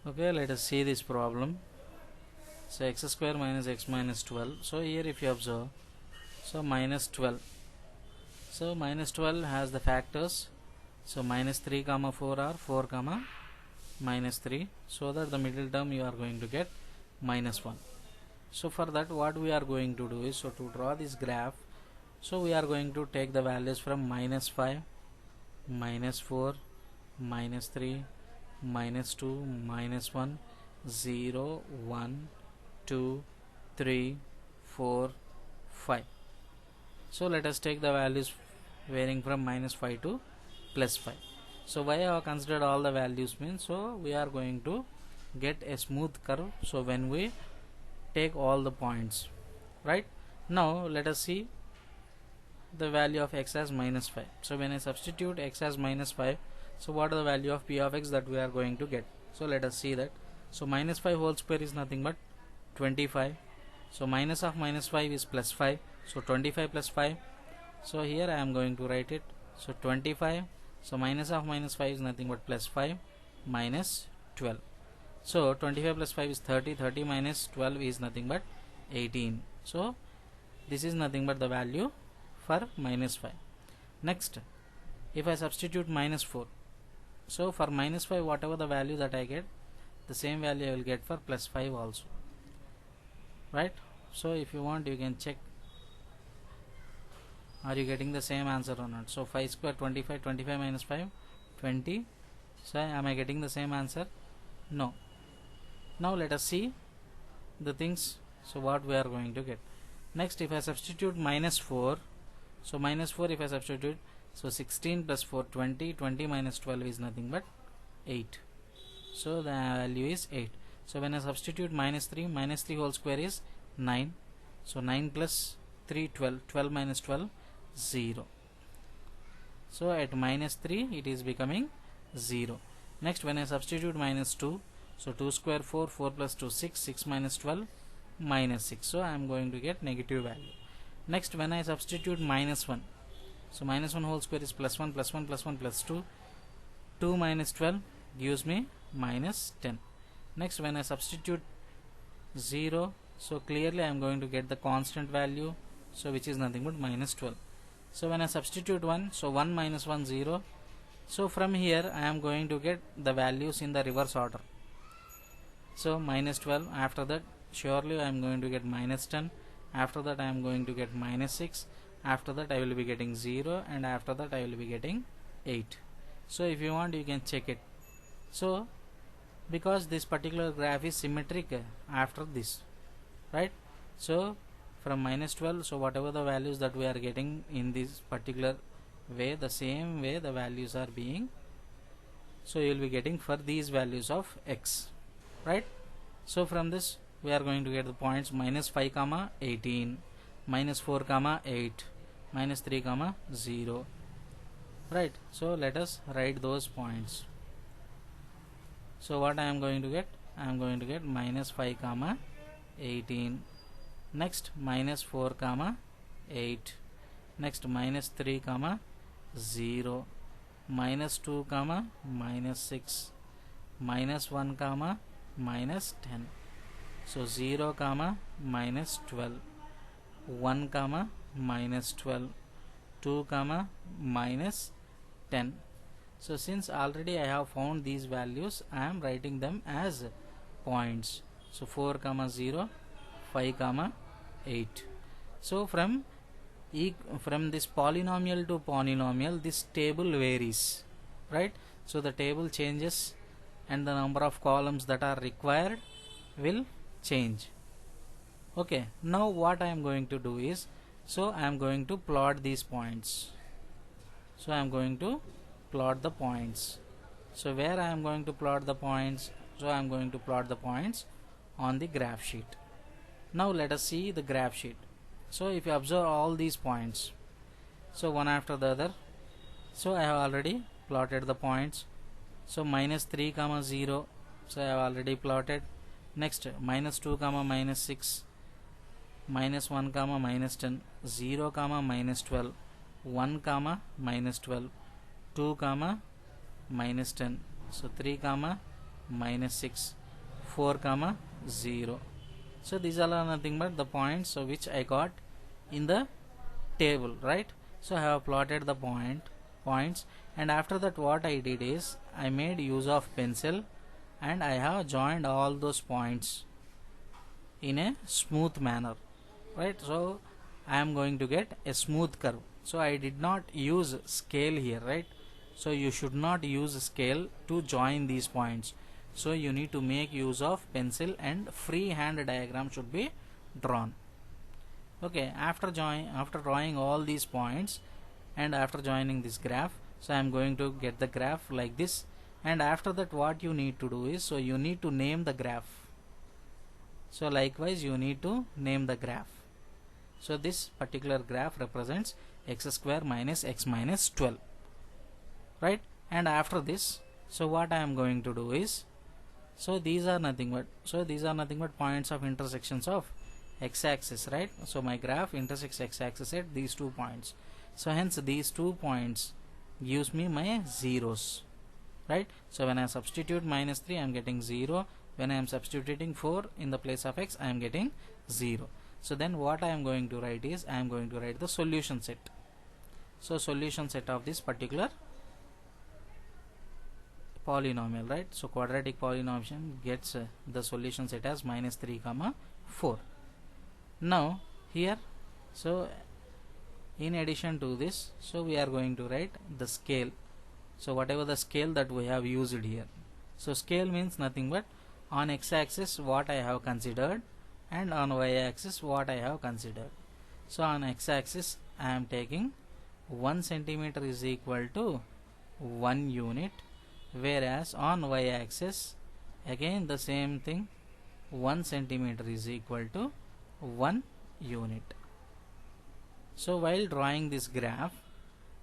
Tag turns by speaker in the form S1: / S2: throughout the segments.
S1: Okay, let us see this problem. So x square minus x minus 12. So here if you observe, so minus 12. So minus 12 has the factors. So minus 3 comma 4 or 4 comma minus 3. So that the middle term you are going to get minus 1. So for that what we are going to do is, so to draw this graph, so we are going to take the values from minus 5, minus 4, minus 3, minus 2, minus 1, 0, 1, 2, 3, 4, 5. So let us take the values varying from minus 5 to plus 5. So why I have considered all the values means, so we are going to get a smooth curve. So when we take all the points, right? Now let us see the value of x as minus 5. So when I substitute x as minus 5, so what are the value of p of x that we are going to get? So let us see that. So minus 5 whole square is nothing but 25. So minus of minus 5 is plus 5. So 25 plus 5. So here I am going to write it. So 25. So minus of minus 5 is nothing but plus 5 minus 12. So 25 plus 5 is 30. 30 minus 12 is nothing but 18. So this is nothing but the value for minus 5. Next, if I substitute minus 4, so for minus 5 whatever the value that I get, the same value I will get for plus 5 also, right? So if you want you can check, are you getting the same answer or not? So 5 square 25, 25 minus 5 20. So am I getting the same answer? No. Now let us see the things, so what we are going to get. Next, if I substitute minus 4, so minus 4 if I substitute, so 16 plus 4 20, 20 minus 12 is nothing but 8. So the value is 8. So when I substitute minus 3, minus 3 whole square is 9. So 9 plus 3 12, 12 minus 12 0. So at minus 3 it is becoming 0. Next, when I substitute minus 2, so 2 square 4, 4 plus 2 6, 6 minus 12 minus 6. So I am going to get negative value. Next, when I substitute minus 1, so minus 1 whole square is plus 1 plus 1 plus 1 plus 2. 2 minus 12 gives me minus 10. Next, when I substitute 0, so clearly I am going to get the constant value, so which is nothing but minus 12. So when I substitute 1, so 1 minus 1 0. So from here I am going to get the values in the reverse order. So minus 12, after that surely I am going to get minus 10. After that I am going to get minus 6. After that I will be getting 0, and after that I will be getting 8. So if you want you can check it. So because this particular graph is symmetric after this, right? So from minus 12, so whatever the values that we are getting in this particular way, the same way the values are being, so you will be getting for these values of x, right? So from this we are going to get the points minus 5 comma 18, minus 4 comma 8, minus 3 comma 0, right? So let us write those points. So what I am going to get? I am going to get minus 5 comma 18. Next, minus 4 comma 8. Next, minus 3 comma 0, minus 2 comma minus 6, minus 1 comma minus 10. So 0 comma minus 12, 1 comma minus 12, 2 comma minus 10. So since already I have found these values, I am writing them as points. So 4 comma 0, 5 comma 8. So from this polynomial to polynomial, this table varies, right? So the table changes and the number of columns that are required will change. Okay, now what I am going to do is, so I am going to plot these points. So I am going to plot the points. So where I am going to plot the points? So I am going to plot the points on the graph sheet. Now let us see the graph sheet. So if you observe all these points, so one after the other, so I have already plotted the points. So minus 3 comma 0, so I have already plotted. Next, minus 2 comma minus 6, minus 1 comma minus 10, 0 comma minus 12, 1 comma minus 12, 2 comma minus 10, so 3 comma minus 6, 4 comma 0. So these are nothing but the points so which I got in the table, right? So I have plotted the points, and after that what I did is I made use of pencil and I have joined all those points in a smooth manner, right? So I am going to get a smooth curve. So I did not use scale here, right? So you should not use scale to join these points. So you need to make use of pencil and freehand diagram should be drawn. Okay, after drawing all these points and after joining this graph, so I am going to get the graph like this, and after that what you need to do is, so you need to name the graph. So likewise you need to name the graph. So this particular graph represents x square minus x minus 12, right? And after this, so what I am going to do is, so these are nothing but points of intersections of x-axis, right? So my graph intersects x-axis at these 2 points. So hence these 2 points gives me my zeros, right? So when I substitute minus 3, I am getting 0. When I am substituting 4 in the place of x, I am getting 0. So then what I am going to write is, I am going to write the solution set. So solution set of this particular polynomial, right? So quadratic polynomial gets the solution set as minus 3 comma 4. Now here, so in addition to this, so we are going to write the scale. So whatever the scale that we have used here, so scale means nothing but on x-axis what I have considered and on y-axis what I have considered. So on x-axis I am taking 1 centimeter is equal to 1 unit, whereas on y-axis again the same thing, 1 centimeter is equal to 1 unit. So while drawing this graph,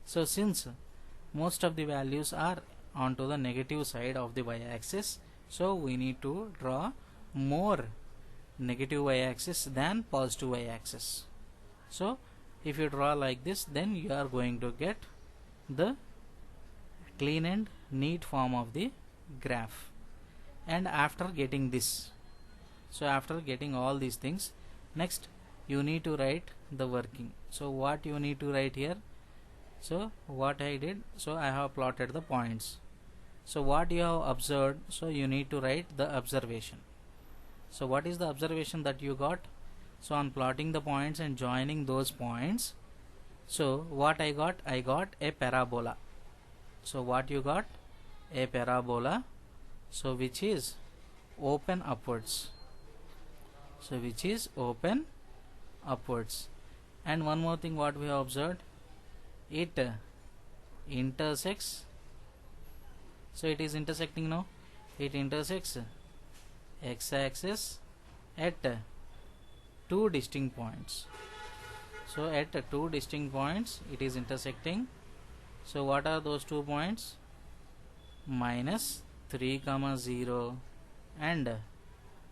S1: so since most of the values are onto the negative side of the y-axis, so we need to draw more negative y-axis than positive y-axis. So if you draw like this, then you are going to get the clean and neat form of the graph. And after getting this, so after getting all these things, next you need to write the working. So what you need to write here, so what I did, so I have plotted the points. So what you have observed, so you need to write the observation. So what is the observation that you got? So on plotting the points and joining those points, so what I got a parabola. So what you got? A parabola, so which is open upwards. So which is open upwards. And one more thing what we have observed, it intersects, so it is intersecting now, it intersects x-axis at 2 distinct points. So at 2 distinct points it is intersecting. So what are those 2 points? Minus 3 comma 0 and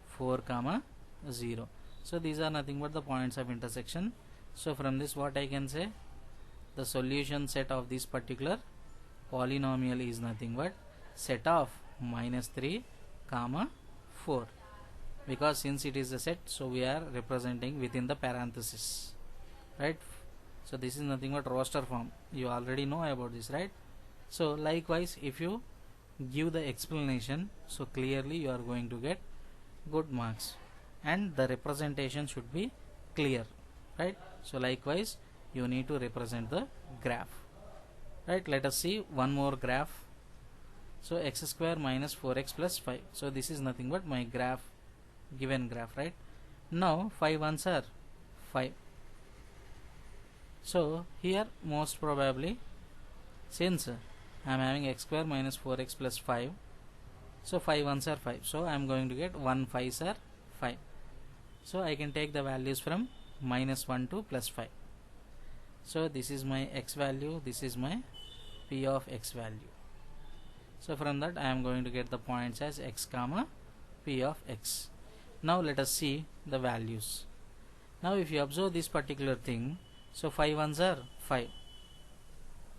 S1: 4 comma 0. So these are nothing but the points of intersection. So from this what I can say, the solution set of this particular polynomial is nothing but set of minus 3 comma 4, because since it is a set, so we are representing within the parenthesis, right? So this is nothing but roster form. You already know about this, right? So likewise if you give the explanation, so clearly you are going to get good marks, and the representation should be clear, right? So likewise you need to represent the graph, right? Let us see one more graph. So x square minus 4x plus 5. So this is nothing but my graph, given graph, right? Now 5 ones are 5. So here most probably, since I am having x square minus 4x plus 5, so 5 ones are 5. So I am going to get 1 5s are 5. So I can take the values from minus 1 to plus 5. So this is my x value, this is my p of x value. So from that I am going to get the points as x comma p of x. Now let us see the values. Now if you observe this particular thing, so 5 ones are 5,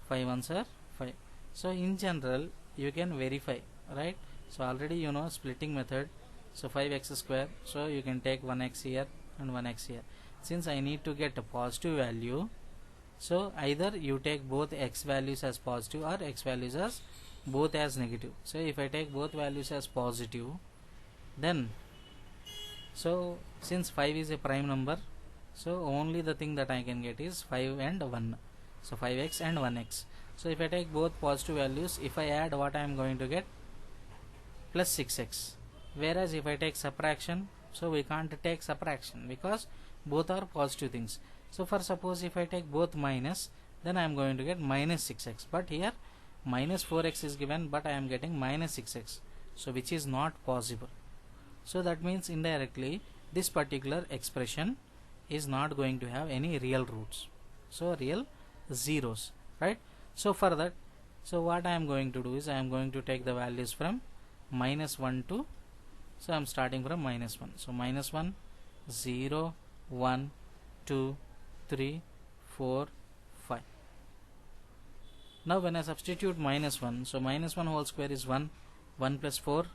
S1: 5 ones are 5. So in general you can verify, right? So already you know splitting method. So 5x square, so you can take 1x here and 1x here. Since I need to get a positive value, so either you take both x values as positive or x values as both as negative. So if I take both values as positive, then so since 5 is a prime number, so only the thing that I can get is 5 and 1. So 5x and 1x. So if I take both positive values, if I add, what I am going to get? Plus 6x. Whereas if I take subtraction, so we can't take subtraction because both are positive things. So for suppose if I take both minus, then I am going to get minus 6x. But here minus 4x is given, but I am getting minus 6x. So which is not possible. So that means indirectly this particular expression is not going to have any real roots. So real zeros, right? So for that, so what I am going to do is I am going to take the values from minus 1 to, so I am starting from minus 1. So minus 1, 0, 1, 2, 3, 4, 5. Now when I substitute minus 1, so minus 1 whole square is 1, 1 plus 4,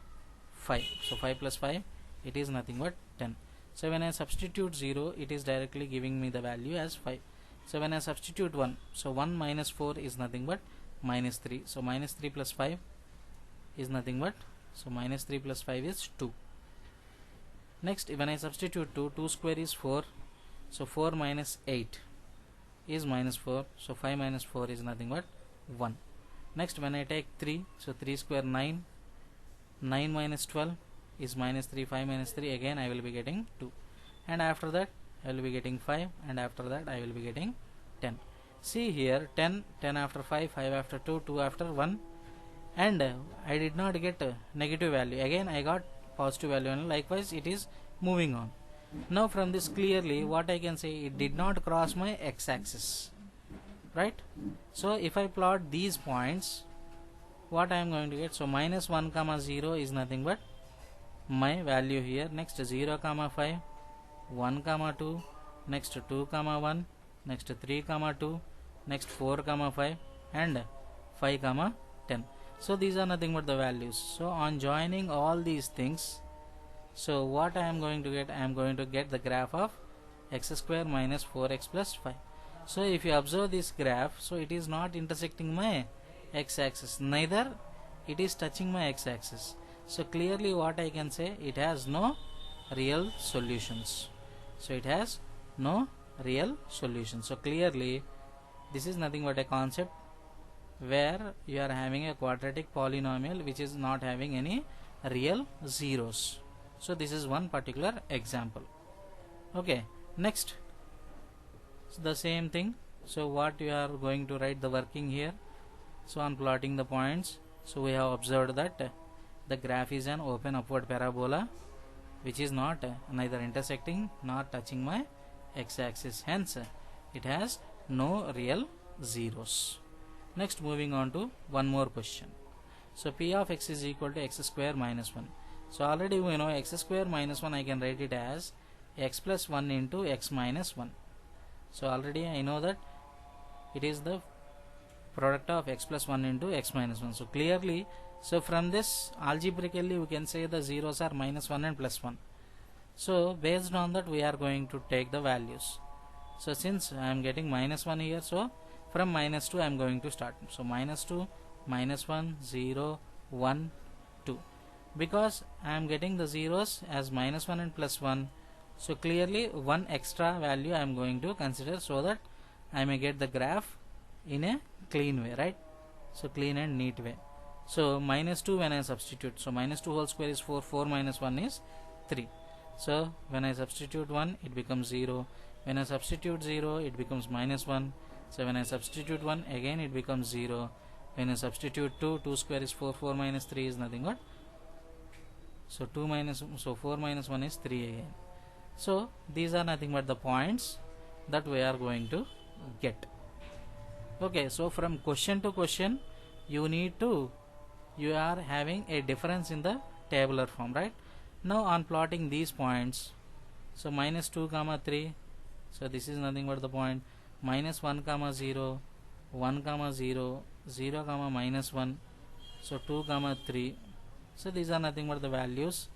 S1: 5. So 5 plus 5, it is nothing but 10. So when I substitute 0, it is directly giving me the value as 5. So when I substitute 1, so 1 minus 4 is nothing but minus 3. So minus 3 plus 5 is nothing but, so minus 3 plus 5 is 2. Next, when I substitute 2, 2 square is 4. So 4 minus 8 is minus 4. So 5 minus 4 is nothing but 1. Next, when I take 3, so 3 square 9. 9 minus 12 is minus 3. 5 minus 3, again I will be getting 2. And after that I will be getting 5, and after that I will be getting 10. See here, 10, 10 after 5, 5 after 2, 2 after 1, and I did not get a negative value. Again I got positive value, and likewise it is moving on. Now from this clearly what I can say, it did not cross my x-axis, right? So if I plot these points, what I am going to get? So minus 1 comma 0 is nothing but my value here. Next 0 comma 5, 1 comma 2, next 2 comma 1, next 3 comma 2, next 4 comma 5, and 5 comma 10. So these are nothing but the values. So on joining all these things, so what I am going to get? I am going to get the graph of x square minus 4x plus 5. So if you observe this graph, so it is not intersecting my x-axis, neither it is touching my x-axis. So clearly what I can say, it has no real solutions. So it has no real solution. So clearly this is nothing but a concept where you are having a quadratic polynomial which is not having any real zeros. So this is one particular example. Okay, next, so the same thing. So what you are going to write the working here. So on plotting the points, so we have observed that the graph is an open upward parabola which is not neither intersecting nor touching my x-axis, hence it has no real zeros. Next, moving on to one more question. So p of x is equal to x square minus 1. So already we know x square minus 1, I can write it as x plus 1 into x minus 1. So already I know that it is the product of x plus 1 into x minus 1. So clearly, so from this algebraically we can say the zeros are minus 1 and plus 1. So based on that we are going to take the values. So since I am getting minus 1 here, so from minus 2 I am going to start. So minus 2, minus 1, 0, 1, 2. Because I am getting the zeros as minus 1 and plus 1, so clearly one extra value I am going to consider so that I may get the graph in a clean way, right? So clean and neat way. So minus 2 when I substitute, so minus 2 whole square is 4, 4 minus 1 is 3. So when I substitute 1, it becomes 0. When I substitute 0, it becomes minus 1. So when I substitute 1, again it becomes 0. When I substitute 2, 2 square is 4, 4 minus 3 is nothing but, so 4 minus 1 is 3 again. So these are nothing but the points that we are going to get. Okay, so from question to question you are having a difference in the tabular form, right? Now on plotting these points, so minus 2 comma 3, so this is nothing but the point, minus 1 comma 0, 1 comma 0, 0 comma minus 1, so 2 comma 3, So these are nothing but the values,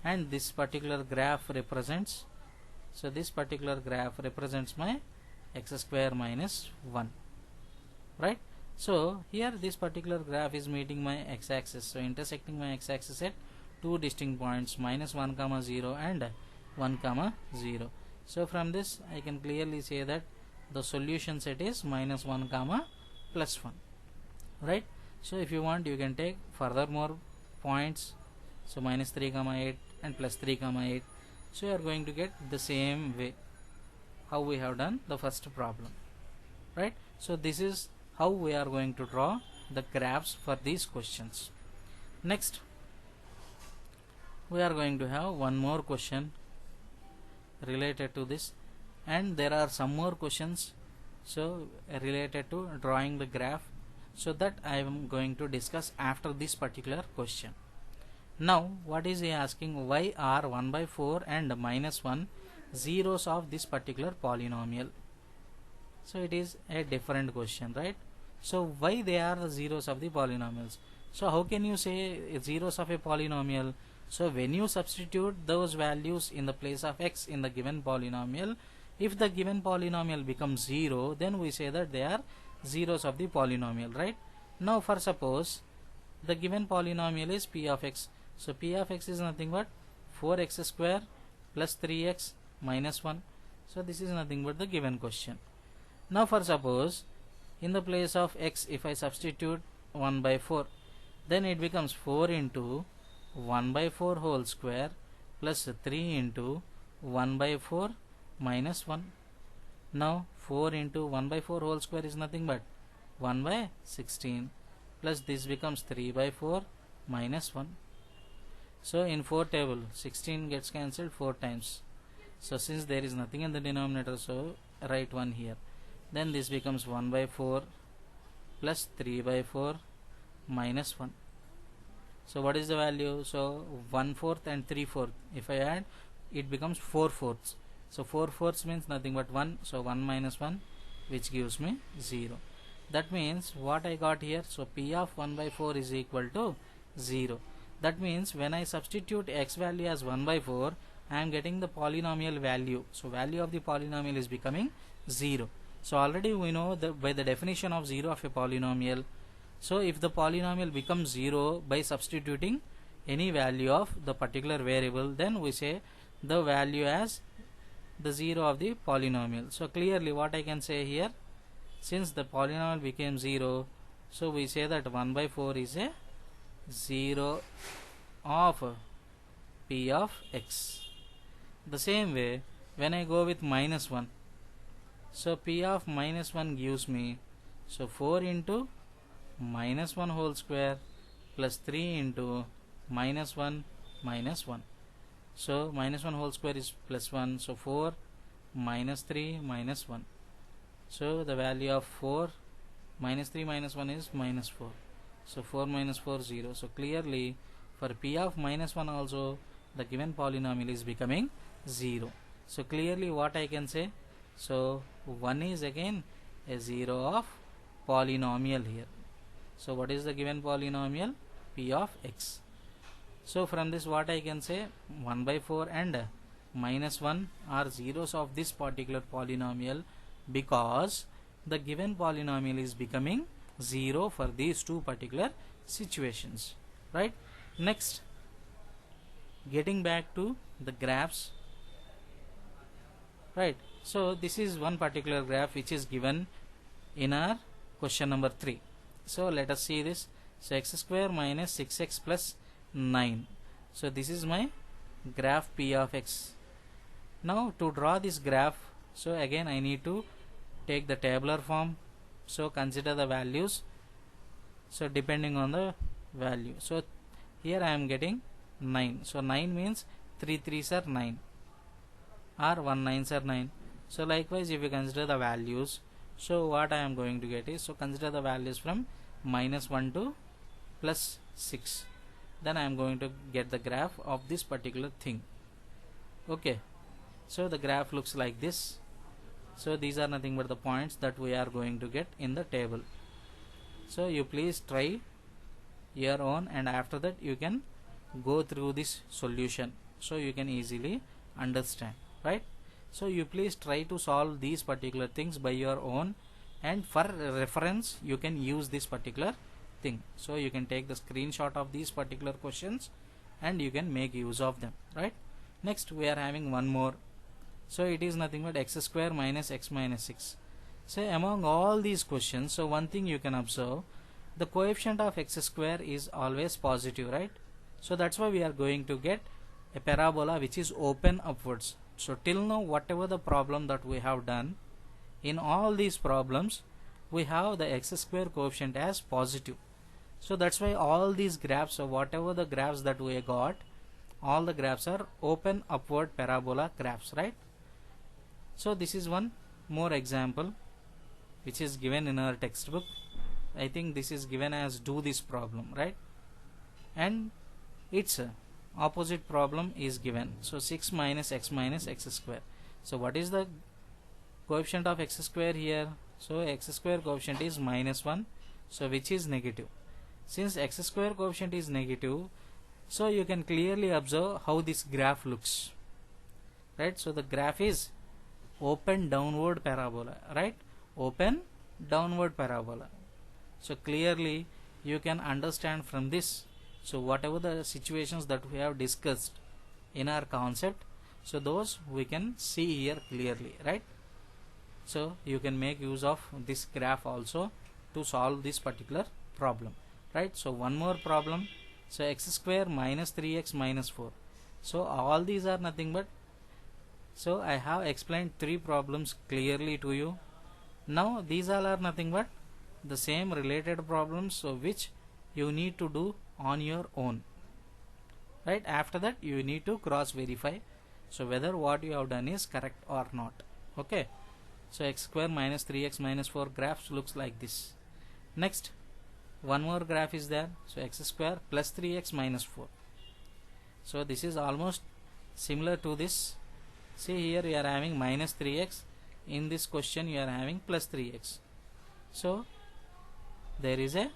S1: and this particular graph represents, so this particular graph represents my x square minus 1, right? So here this particular graph is meeting my x-axis, so intersecting my x-axis at two distinct points, minus 1 comma 0 and 1 comma 0. So from this I can clearly say that the solution set is minus 1 comma plus 1, right? So if you want, you can take further more points, so minus 3 comma 8 and plus 3 comma 8. So you are going to get the same way how we have done the first problem, right? So this is how we are going to draw the graphs for these questions. Next, we are going to have one more question related to this, and there are some more questions so related to drawing the graph, so that I am going to discuss after this particular question. Now what is he asking? Why are 1 by 4 and minus 1 zeros of this particular polynomial? So it is a different question, right? So why they are the zeros of the polynomials? So how can you say zeros of a polynomial? So when you substitute those values in the place of x in the given polynomial, if the given polynomial becomes 0, then we say that they are zeros of the polynomial, right? Now for suppose the given polynomial is p of x, so p of x is nothing but 4x square plus 3x minus 1. So this is nothing but the given question. Now for suppose in the place of x, if I substitute 1 by 4, then it becomes 4 into 1 by 4 whole square plus 3 into 1 by 4 minus 1. Now 4 into 1 by 4 whole square is nothing but 1 by 16, plus this becomes 3 by 4 minus 1. So in 4 table 16 gets cancelled 4 times. So since there is nothing in the denominator, so write 1 here. Then this becomes 1 by 4 plus 3 by 4 minus 1. So what is the value? So 1/4 and 3/4, if I add, it becomes 4/4. So 4/4 means nothing but 1, so 1 minus 1, which gives me 0. That means what I got here, so p of 1 by 4 is equal to 0. That means when I substitute x value as 1 by 4, I am getting the polynomial value. So value of the polynomial is becoming 0. So already we know by the definition of 0 of a polynomial. So if the polynomial becomes 0 by substituting any value of the particular variable, then we say the value as the 0 of the polynomial. So clearly what I can say here, since the polynomial became 0, so we say that 1 by 4 is a 0 of p of x. The same way when I go with minus 1, so p of minus 1 gives me, so 4 into minus 1 whole square plus 3 into minus 1 minus 1. So minus 1 whole square is plus 1, so 4 minus 3 minus 1. So the value of 4 minus 3 minus 1 is minus 4. So 4 minus 4 0. So clearly for p of minus 1 also the given polynomial is becoming 0. So clearly what I can say, so 1 is again a 0 of polynomial here. So what is the given polynomial? P of x. So from this what I can say, 1 by 4 and minus 1 are zeros of this particular polynomial, because the given polynomial is becoming 0 for these two particular situations, right? Next, getting back to the graphs, right? So this is one particular graph which is given in our question number 3. So let us see this. So x square minus 6x plus 9. So this is my graph p of x. Now to draw this graph, so again I need to take the tabular form. So consider the values, so depending on the value. So here I am getting 9. So 9 means 3 3s are 9 or 1 9s are 9. So likewise if you consider the values, so what I am going to get is, so consider the values from minus 1 to plus 6. Then I am going to get the graph of this particular thing. Okay, so the graph looks like this. So these are nothing but the points that we are going to get in the table. So you please try your own, and after that you can go through this solution, so you can easily understand, right? So you please try to solve these particular things by your own, and for reference you can use this particular thing. So you can take the screenshot of these particular questions and you can make use of them, right? Next we are having one more. So it is nothing but x square minus x minus 6. So among all these questions, so one thing you can observe, the coefficient of x square is always positive, right? So that's why we are going to get a parabola which is open upwards. So till now whatever the problem that we have done, in all these problems we have the x square coefficient as positive. So that's why all these graphs, or whatever the graphs that we got, all the graphs are open upward parabola graphs, right? So this is one more example which is given in our textbook. I think this is given as do this problem, right? And its opposite problem is given. So 6 minus x square. So what is the coefficient of x square here? So x square coefficient is minus 1, so which is negative. Since x square coefficient is negative, so you can clearly observe how this graph looks, right? So the graph is open downward parabola, right? Open downward parabola. So clearly you can understand from this. So whatever the situations that we have discussed in our concept, so those we can see here clearly, right? So you can make use of this graph also to solve this particular problem, right? So one more problem. So x square minus 3x minus 4. So all these are nothing but, so I have explained 3 problems clearly to you. Now these all are nothing but the same related problems, so which you need to do on your own, right? After that you need to cross verify, so whether what you have done is correct or not. Okay, so x square minus 3x minus 4 graphs looks like this. Next one more graph is there. So x square plus 3x minus 4. So this is almost similar to this. See here you are having minus 3x, in this question you are having plus 3x. So there is a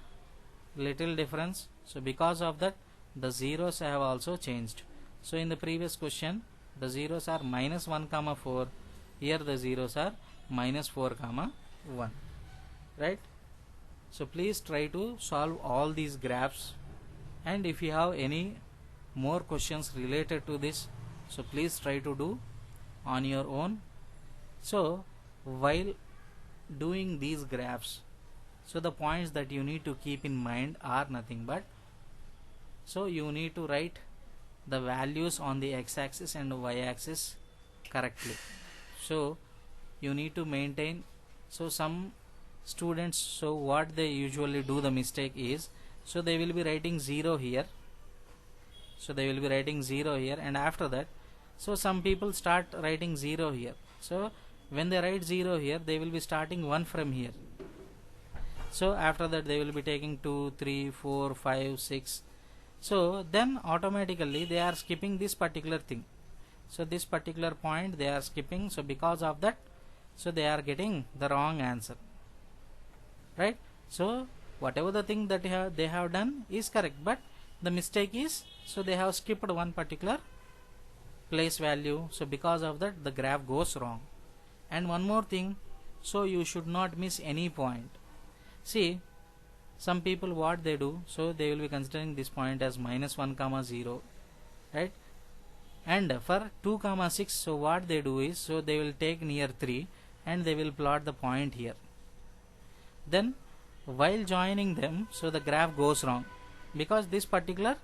S1: little difference. So because of that the zeros have also changed. So in the previous question the zeros are minus 1 comma 4, here the zeros are minus 4 comma 1, right? So please try to solve all these graphs, and if you have any more questions related to this, so please try to do on your own. So while doing these graphs, so the points that you need to keep in mind are nothing but, so you need to write the values on the x-axis and y-axis correctly. So you need to maintain, so some students, so what they usually do the mistake is, so they will be writing 0 here, so they will be writing 0 here, and after that, so some people start writing 0 here. So when they write 0 here, they will be starting 1 from here. So after that they will be taking 2, 3, 4, 5, 6. So then automatically they are skipping this particular thing. So this particular point they are skipping. So because of that, so they are getting the wrong answer, right? So whatever the thing that they have done is correct, but the mistake is, so they have skipped one particular place value. So because of that the graph goes wrong. And one more thing, so you should not miss any point. See, some people what they do, so they will be considering this point as minus 1 comma 0, right? And for 2 comma 6, so what they do is, so they will take near 3 and they will plot the point here. Then while joining them, so the graph goes wrong, because this particular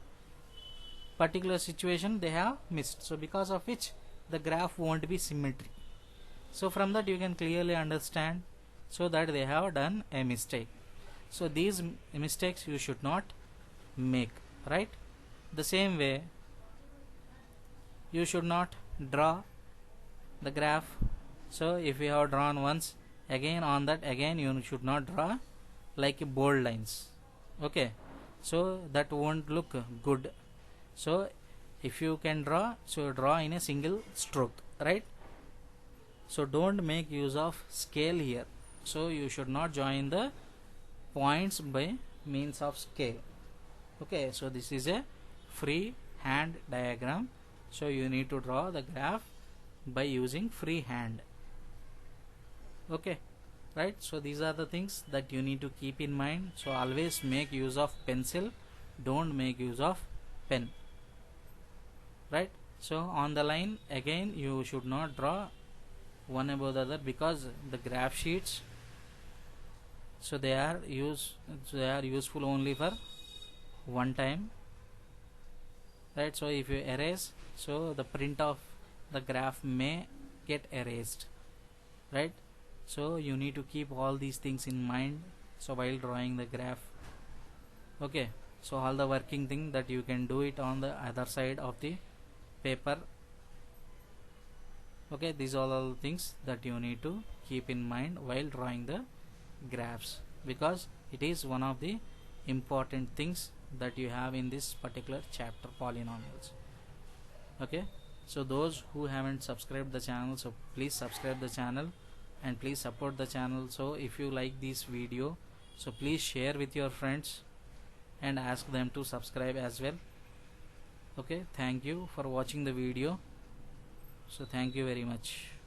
S1: situation they have missed. So because of which the graph won't be symmetry. So from that you can clearly understand, so that they have done a mistake. So these mistakes you should not make, right? The same way you should not draw the graph. So if you have drawn once, again on that again you should not draw like bold lines, okay? So that won't look good. So if you can draw, so draw in a single stroke, right? So don't make use of scale here. So you should not join the points by means of scale. Okay, so this is a free hand diagram. So you need to draw the graph by using freehand. Okay, right? So these are the things that you need to keep in mind. So always make use of pencil, don't make use of pen, right? So on the line again, you should not draw one above the other, because the graph sheets, so they are useful only for one time, right? So if you erase, so the print of the graph may get erased, right? So you need to keep all these things in mind, so while drawing the graph. Okay, so all the working thing that you can do it on the other side of the paper. Okay, these are all the things that you need to keep in mind while drawing the graphs, because it is one of the important things that you have in this particular chapter, polynomials. Okay, so those who haven't subscribed the channel, so please subscribe the channel and please support the channel. So if you like this video, so please share with your friends and ask them to subscribe as well. Okay, thank you for watching the video. So thank you very much.